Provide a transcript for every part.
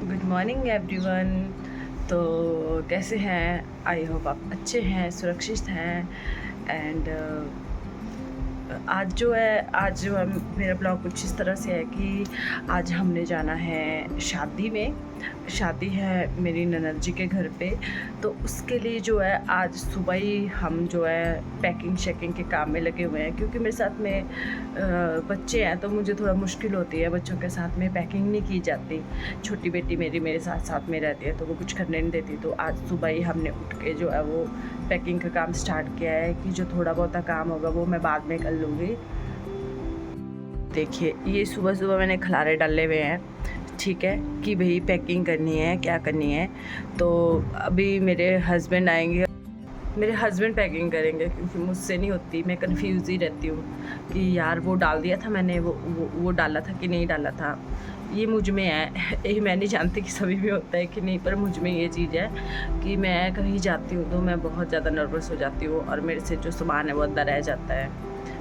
Good morning everyone. तो कैसे हैं? आई होप आप अच्छे हैं, सुरक्षित हैं। एंड आज जो है मेरा ब्लॉग कुछ इस तरह से है कि आज हमने जाना है शादी में। शादी है मेरी ननद जी के घर पे। तो उसके लिए जो है आज सुबह ही हम जो है पैकिंग शैकिंग के काम में लगे हुए हैं, क्योंकि मेरे साथ में बच्चे हैं तो मुझे थोड़ा मुश्किल होती है, बच्चों के साथ में पैकिंग नहीं की जाती। छोटी बेटी मेरी मेरे साथ साथ में रहती है तो वो कुछ करने नहीं देती। तो आज सुबह ही हमने उठ के जो है वो पैकिंग का काम स्टार्ट किया है कि जो थोड़ा बहुत काम होगा वो मैं बाद में कर लूँगी। देखिए ये सुबह सुबह मैंने खलारे डाले हुए हैं, ठीक है, कि भाई पैकिंग करनी है, क्या करनी है। तो अभी मेरे हस्बैंड आएंगे, मेरे हस्बैंड पैकिंग करेंगे, क्योंकि मुझसे नहीं होती। मैं कंफ्यूज ही रहती हूँ कि यार वो डाल दिया था मैंने, वो डाला था कि नहीं डाला था। ये मुझ में है, ये मैं नहीं जानती कि सभी में होता है कि नहीं, पर मुझ में ये चीज़ है कि मैं कहीं जाती हूँ तो मैं बहुत ज़्यादा नर्वस हो जाती हूँ और मेरे से जो सामान है वो अद्धा रह जाता है।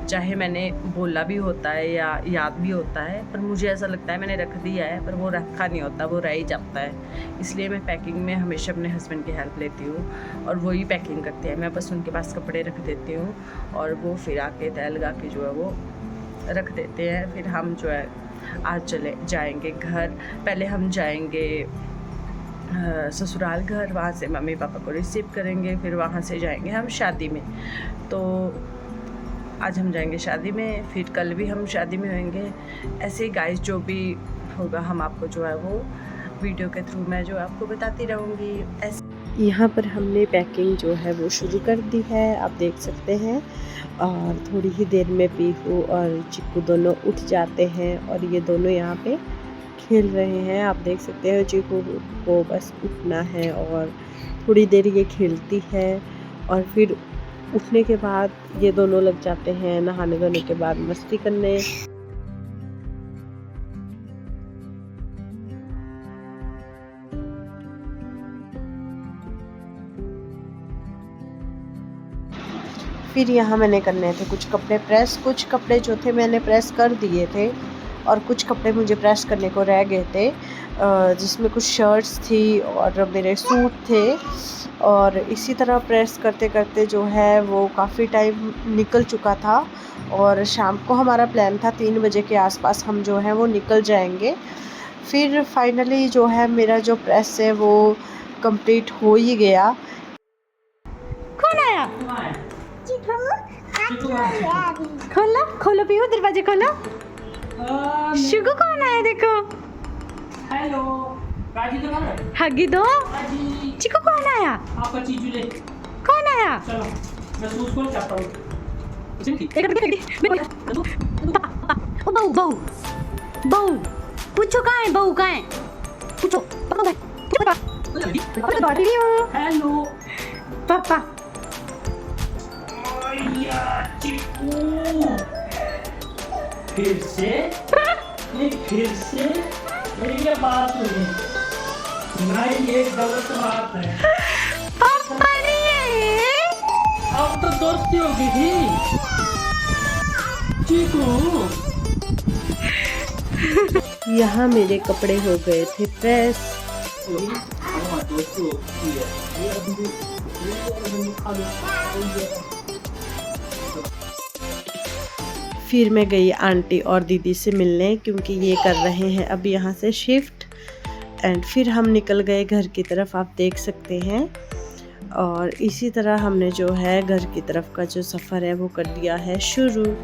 चाहे मैंने बोला भी होता है या याद भी होता है, पर मुझे ऐसा लगता है मैंने रख दिया है, पर वो रखा नहीं होता, वो रह ही जाता है। इसलिए मैं पैकिंग में हमेशा अपने हस्बैंड की हेल्प लेती हूँ और वही पैकिंग करते हैं। मैं बस उनके पास कपड़े रख देती हूँ और वो फिर आके तय लगा के जो है वो रख देते हैं। फिर हम जो है आज चले जाएंगे घर। पहले हम जाएंगे ससुराल घर, वहाँ से मम्मी पापा को रिसीव करेंगे, फिर वहाँ से जाएंगे हम शादी में। तो आज हम जाएंगे शादी में, फिर कल भी हम शादी में होंगे। ऐसे ही गाइस जो भी होगा हम आपको जो है वो वीडियो के थ्रू मैं जो आपको बताती रहूँगी। ऐसे यहाँ पर हमने पैकिंग जो है वो शुरू कर दी है, आप देख सकते हैं। और थोड़ी ही देर में पीहू और चिक्कू दोनों उठ जाते हैं और ये दोनों यहाँ पे खेल रहे हैं। आप देख सकते हैं चिक्कू को बस उठना है और थोड़ी देर ये खेलती है और फिर उठने के बाद ये दोनों लग जाते हैं नहाने धोने के बाद मस्ती करने। फिर यहाँ मैंने करने थे कुछ कपड़े प्रेस, कुछ कपड़े जो थे मैंने प्रेस कर दिए थे और कुछ कपड़े मुझे प्रेस करने को रह गए थे, जिसमें कुछ शर्ट्स थी और मेरे सूट थे। और इसी तरह प्रेस करते करते जो है वो काफ़ी टाइम निकल चुका था और शाम को हमारा प्लान था 3 बजे के आसपास हम जो है वो निकल जाएंगे। फिर फाइनली जो है मेरा जो प्रेस है वो कंप्लीट हो ही गया। कौन आया? खोलो खोलो पीहू, दरवाजे खोलो। शुगु कौन आया देखो। हेलो राजी तो कर हगी दो। चिकू कौन आया? आपका चीजू ले। कौन आया? चलो मैं शूज खोल जाता हूँ। बहू बहू बहू पूछो कहाँ है, बहू कहाँ है पूछो। हेलो पापा। चिकू फिर से मेरी क्या बात हुई? नहीं ये गलत बात है। पापा नहीं है। अब तो दोस्ती हो गई थी चिकू। यहाँ मेरे कपड़े हो गए थे प्रेस। दोस्ती होती है। फिर मैं गई आंटी और दीदी से मिलने, क्योंकि ये कर रहे हैं अब यहाँ से शिफ्ट। एंड फिर हम निकल गए घर की तरफ, आप देख सकते हैं। और इसी तरह हमने जो है घर की तरफ का जो सफ़र है वो कर दिया है शुरू।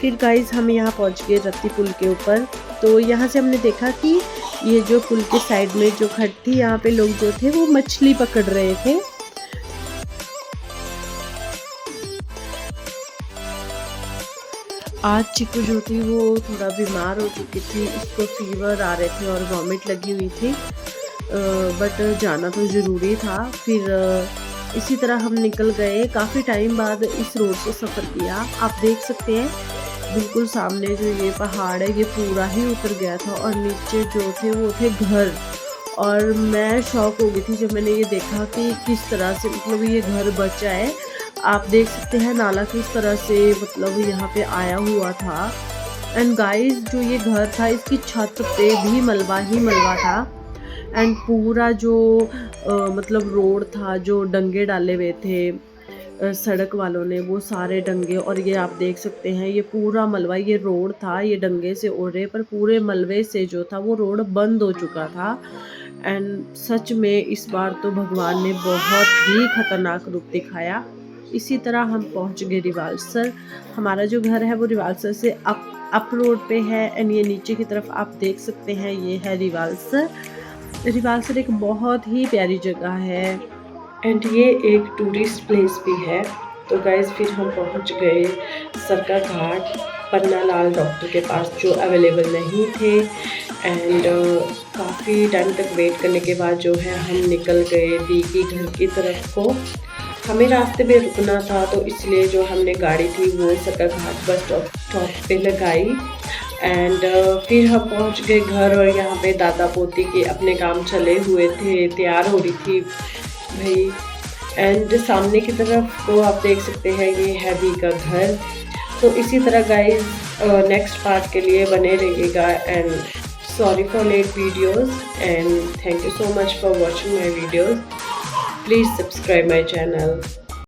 फिर गाइस हम यहाँ पहुँच गए रत्ती पुल के ऊपर। तो यहाँ से हमने देखा कि ये जो पुल के साइड में जो खट थी, यहाँ पे लोग जो थे वो मछली पकड़ रहे थे। आज चिकू जो थी वो थोड़ा बीमार हो चुकी थी, उसको फीवर आ रहे थे और वॉमिट लगी हुई थी, बट जाना तो ज़रूरी था। फिर इसी तरह हम निकल गए। काफ़ी टाइम बाद इस रोड से सफ़र किया। आप देख सकते हैं बिल्कुल सामने जो ये पहाड़ है ये पूरा ही उतर गया था और नीचे जो थे वो थे घर। और मैं शॉक हो गई थी जब मैंने ये देखा कि किस तरह से मतलब ये घर बचा है। आप देख सकते हैं नाला किस तरह से मतलब यहाँ पे आया हुआ था। एंड गाइस जो ये घर था इसकी छत पे भी मलबा ही मलबा था। एंड पूरा जो मतलब रोड था, जो डंगे डाले हुए थे सड़क वालों ने, वो सारे डंगे, और ये आप देख सकते हैं ये पूरा मलबा, ये रोड था ये डंगे से ओढ़े, पर पूरे मलबे से जो था वो रोड बंद हो चुका था। एंड सच में इस बार तो भगवान ने बहुत ही खतरनाक रूप दिखाया। इसी तरह हम पहुंच गए रिवाल्सर। हमारा जो घर है वो रिवाल्सर से अप रोड पे है। एंड ये नीचे की तरफ आप देख सकते हैं ये है रिवाल्सर। रिवाल्सर एक बहुत ही प्यारी जगह है एंड ये एक टूरिस्ट प्लेस भी है। तो गाइज फिर हम पहुंच गए सरका घाट पन्ना लाल डॉक्टर के पास, जो अवेलेबल नहीं थे। एंड काफ़ी टाइम तक वेट करने के बाद जो है हम निकल गए दी की घर की तरफ को। हमें रास्ते में रुकना था तो इसलिए जो हमने गाड़ी थी वो सरका घाट बस स्टॉप पे लगाई। एंड फिर हम पहुंच गए घर और यहाँ पे दादा पोती के अपने काम चले हुए थे, तैयार हो रही थी भाई। एंड सामने की तरफ को आप देख सकते हैं ये है दी का घर। तो इसी तरह गाइज नेक्स्ट पार्ट के लिए बने रहिएगा। And sorry for late videos and thank you so much for watching my videos. Please subscribe my channel.